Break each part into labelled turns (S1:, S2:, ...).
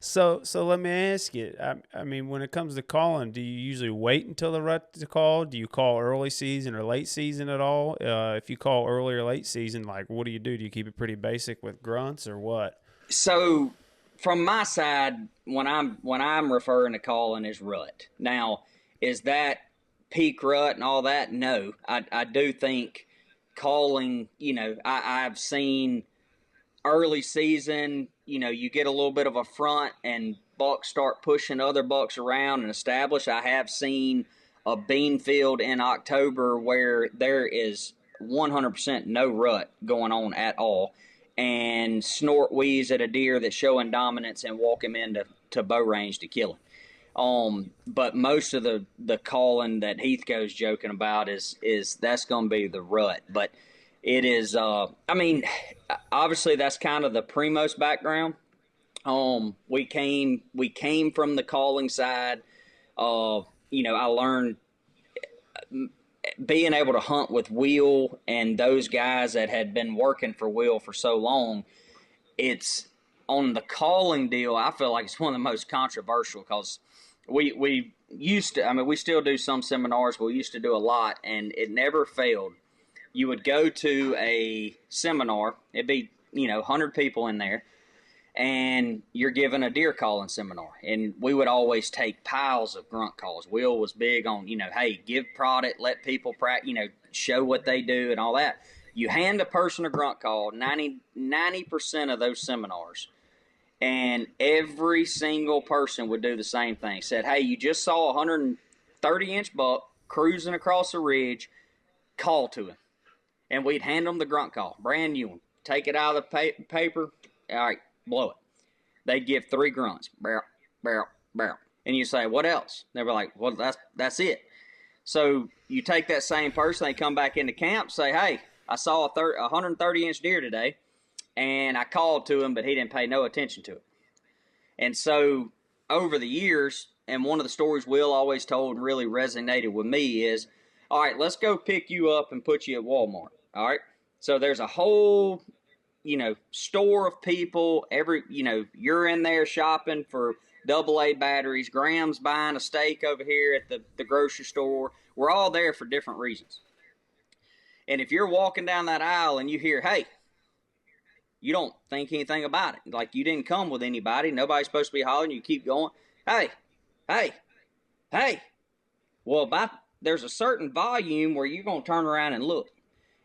S1: So let me ask you. I mean, when it comes to calling, do you usually wait until the rut to call? Do you call early season or late season at all? If you call early or late season, like what do you do? Do you keep it pretty basic with grunts or what?
S2: So from my side, when I'm referring to calling is rut. Now, is that peak rut and all that? No, I do think calling. I've seen early season. You get a little bit of a front and bucks start pushing other bucks around and establish. I have seen a bean field in October where there is 100% no rut going on at all, and snort wheeze at a deer that's showing dominance and walk him into bow range to kill him. But most of the calling that Heath goes joking about is that's going to be the rut. But it is. I mean, obviously that's kind of the Primos background. We came from the calling side. I learned being able to hunt with Will and those guys that had been working for Will for so long. It's on the calling deal. I feel like it's one of the most controversial because we used to. I mean, we still do some seminars, but we used to do a lot, and it never failed. You would go to a seminar. It'd be 100 people in there, and you're given a deer calling seminar. And we would always take piles of grunt calls. Will was big on, hey, give product, let people practice, show what they do and all that. You hand a person a grunt call, 90% of those seminars, and every single person would do the same thing. Said, hey, you just saw a 130-inch buck cruising across a ridge, call to him. And we'd hand them the grunt call, brand new one. Take it out of the paper. All right, blow it. They'd give 3 grunts, barrel, barrel, barrel. And you say, what else? They were like, well, that's it. So you take that same person, they come back into camp, say, hey, I saw a 130-inch deer today, and I called to him, but he didn't pay no attention to it. And so over the years, and one of the stories Will always told and really resonated with me is, all right, let's go pick you up and put you at Walmart. All right. So there's a whole, store of people. You're in there shopping for AA batteries. Graham's buying a steak over here at the grocery store. We're all there for different reasons. And if you're walking down that aisle and you hear, hey, you don't think anything about it. Like you didn't come with anybody. Nobody's supposed to be hollering. You keep going. Hey, hey, hey. Well, there's a certain volume where you're going to turn around and look.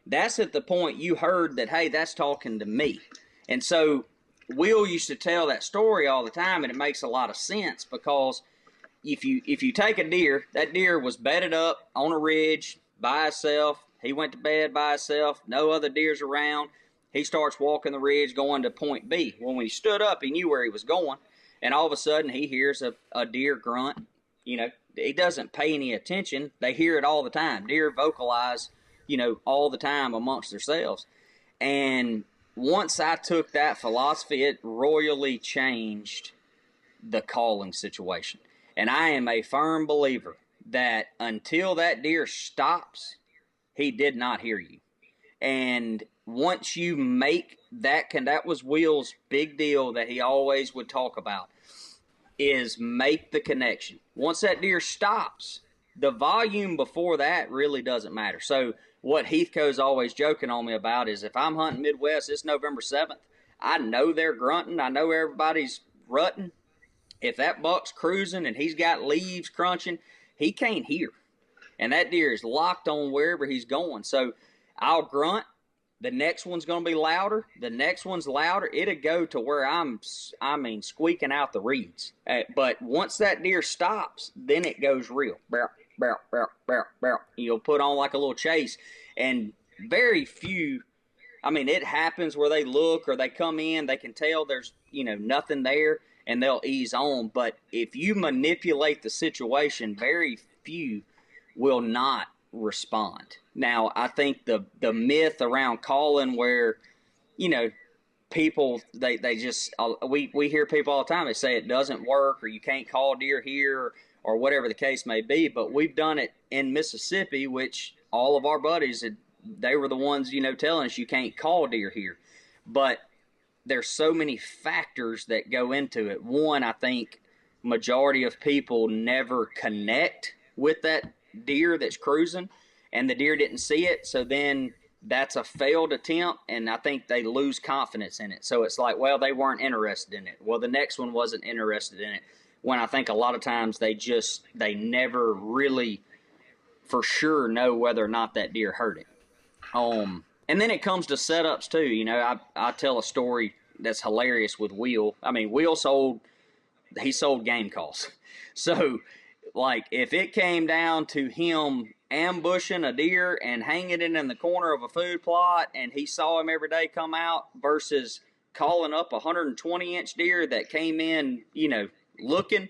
S2: That's at the point you heard that, hey, that's talking to me. And so Will used to tell that story all the time, and it makes a lot of sense because if you take a deer, that deer was bedded up on a ridge by itself. He went to bed by himself. No other deers around. He starts walking the ridge going to point B. When he stood up, he knew where he was going, and all of a sudden he hears a deer grunt. He doesn't pay any attention. They hear it all the time. Deer vocalize all the time amongst themselves. And once I took that philosophy, it royally changed the calling situation. And I am a firm believer that until that deer stops, he did not hear you. And once you make that was Will's big deal that he always would talk about, is make the connection. Once that deer stops, the volume before that really doesn't matter. So what Heathco's always joking on me about is if I'm hunting Midwest, it's November 7th, I know they're grunting, I know everybody's rutting. If that buck's cruising and he's got leaves crunching, he can't hear. And that deer is locked on wherever he's going. So I'll grunt. The next one's going to be louder. The next one's louder. It'll go to where I'm squeaking out the reeds. But once that deer stops, then it goes real. Barrel, barrel, barrel, barrel, barrel. You'll put on like a little chase. And very few, it happens where they look or they come in, they can tell there's, nothing there, and they'll ease on. But if you manipulate the situation, very few will not respond. Now, I think the myth around calling where, people, they just, we hear people all the time, they say it doesn't work or you can't call deer here or whatever the case may be. But we've done it in Mississippi, which all of our buddies, they were the ones, telling us you can't call deer here. But there's so many factors that go into it. One, I think majority of people never connect with that deer that's cruising, and the deer didn't see it. So then that's a failed attempt, and I think they lose confidence in it. So it's like, well, they weren't interested in it. Well, the next one wasn't interested in it. When I think a lot of times they never really for sure know whether or not that deer hurt it. And then it comes to setups too. You know, I tell a story that's hilarious with Will. I mean, Will sold game calls. So, like, if it came down to him ambushing a deer and hanging it in the corner of a food plot, and he saw him every day come out, versus calling up a 120-inch deer that came in, you know, looking,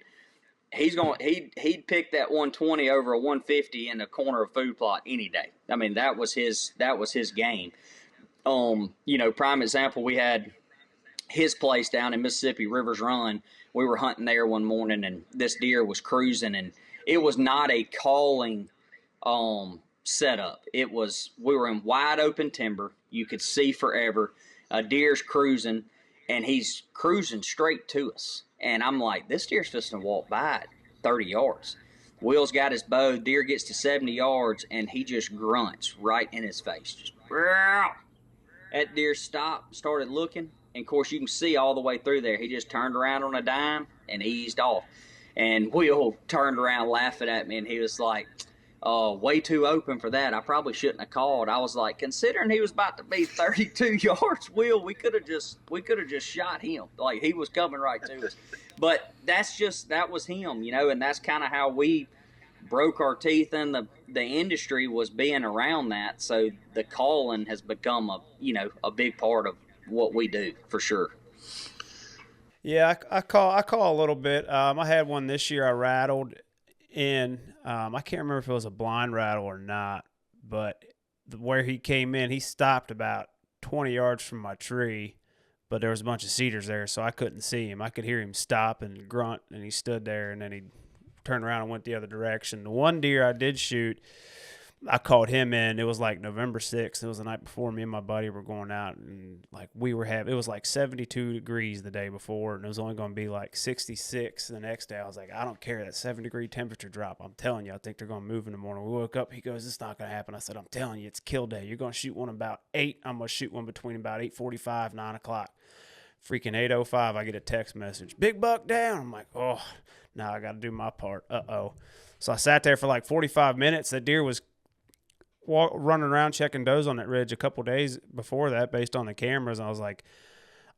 S2: he'd pick that 120 over a 150 in the corner of food plot any day. I mean, that was his game. You know, prime example, we had his place down in Mississippi, Rivers Run. We were hunting there one morning, and this deer was cruising, and it was not a calling setup. We were in wide open timber. You could see forever. A deer's cruising, and he's cruising straight to us. And I'm like, this deer's just going to walk by at 30 yards. Will's got his bow. Deer gets to 70 yards, and he just grunts right in his face. Just, Row! That deer stopped, started looking. And, of course, you can see all the way through there. He just turned around on a dime and eased off. And Will turned around laughing at me, and he was like, way too open for that. I probably shouldn't have called. I was like, considering he was about to be 32 yards, Will, we could have just shot him. Like, he was coming right to us. But that was him, you know, and that's kind of how we broke our teeth in the industry, was being around that. So the calling has become a big part of what we do, for sure.
S1: Yeah, I call a little bit. I had one this year I rattled in. I can't remember if it was a blind rattle or not, but where he came in, he stopped about 20 yards from my tree, but there was a bunch of cedars there, so I couldn't see him. I could hear him stop and grunt, and he stood there, and then he turned around and went the other direction. The one deer I did shoot, I called him in. It was like November 6th. It was the night before. Me and my buddy were going out, and like it was like 72 degrees the day before, and it was only going to be like 66 the next day. I was like, I don't care, that 7-degree temperature drop. I'm telling you, I think they're going to move in the morning. We woke up. He goes, it's not going to happen. I said, I'm telling you, it's kill day. You're going to shoot one about 8. I'm going to shoot one between about 8:45, 9 o'clock. Freaking 8:05, I get a text message. Big buck down. I'm like, oh, now I got to do my part. Uh-oh. So I sat there for like 45 minutes. That deer was running around checking does on that ridge a couple days before that based on the cameras. I was like,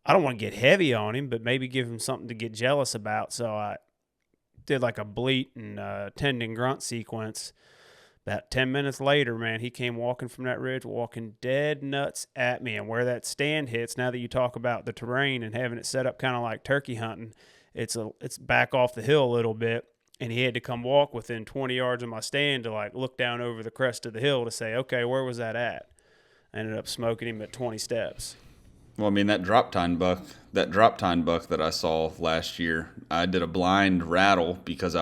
S1: I don't want to get heavy on him, but maybe give him something to get jealous about. So I did like a bleat and tendon grunt sequence. About 10 minutes later, man, he came walking from that ridge, walking dead nuts at me. And where that stand hits, now that you talk about the terrain and having it set up kind of like turkey hunting, it's back off the hill a little bit. And he had to come walk within 20 yards of my stand to like look down over the crest of the hill to say, okay, where was that at? I ended up smoking him at 20 steps.
S3: Well, I mean, that drop tine buck that I saw last year, I did a blind rattle because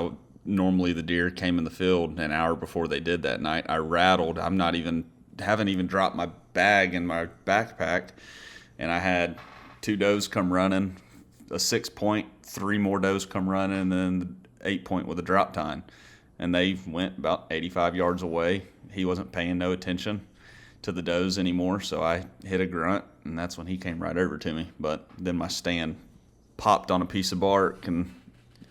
S3: normally the deer came in the field an hour before they did that night. I rattled. Haven't even dropped my bag in my backpack, and I had 2 does come running, a 6-point, 3 more does come running, and then the 8-point with a drop tine, and they went about 85 yards away. He wasn't paying no attention to the does anymore, so I hit a grunt, and that's when he came right over to me. But then my stand popped on a piece of bark and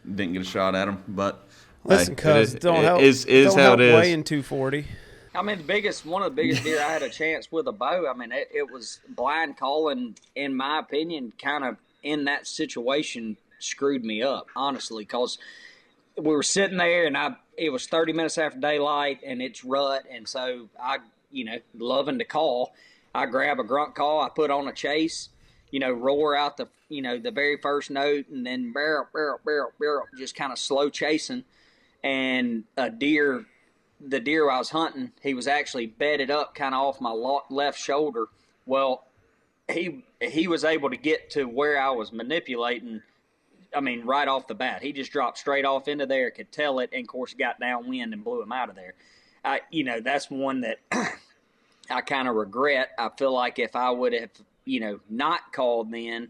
S3: didn't get a shot at him. But
S1: listen, cuz don't help weighing 240.
S2: I mean, one of the biggest deer I had a chance with a bow. I mean, it was blind calling, in my opinion, kind of in that situation screwed me up, honestly, because we were sitting there, and it was 30 minutes after daylight, and it's rut, and so I, loving to call, I grab a grunt call, I put on a chase, roar out the very first note, and then barrel, barrel, barrel, barrel, just kind of slow chasing, and the deer I was hunting, he was actually bedded up kind of off my left shoulder. Well, he was able to get to where I was manipulating. I mean, right off the bat, he just dropped straight off into there, could tell it, and of course got downwind and blew him out of there. That's one that I kind of regret. I feel like if I would have not called then,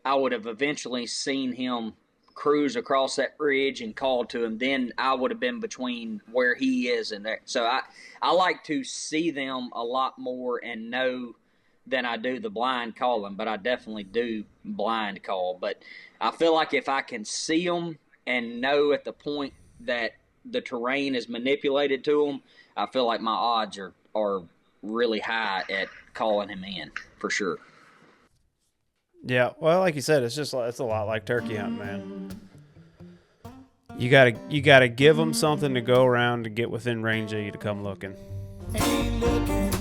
S2: I would have eventually seen him cruise across that ridge and called to him. Then I would have been between where he is and there. So I like to see them a lot more and know than I do the blind calling, but I definitely do blind call. But I feel like if I can see them and know at the point that the terrain is manipulated to them, I feel like my odds are really high at calling him in for sure.
S1: Yeah, well, like you said, it's a lot like turkey hunting, man. You gotta give them something to go around to get within range of you to come looking.
S4: Ain't looking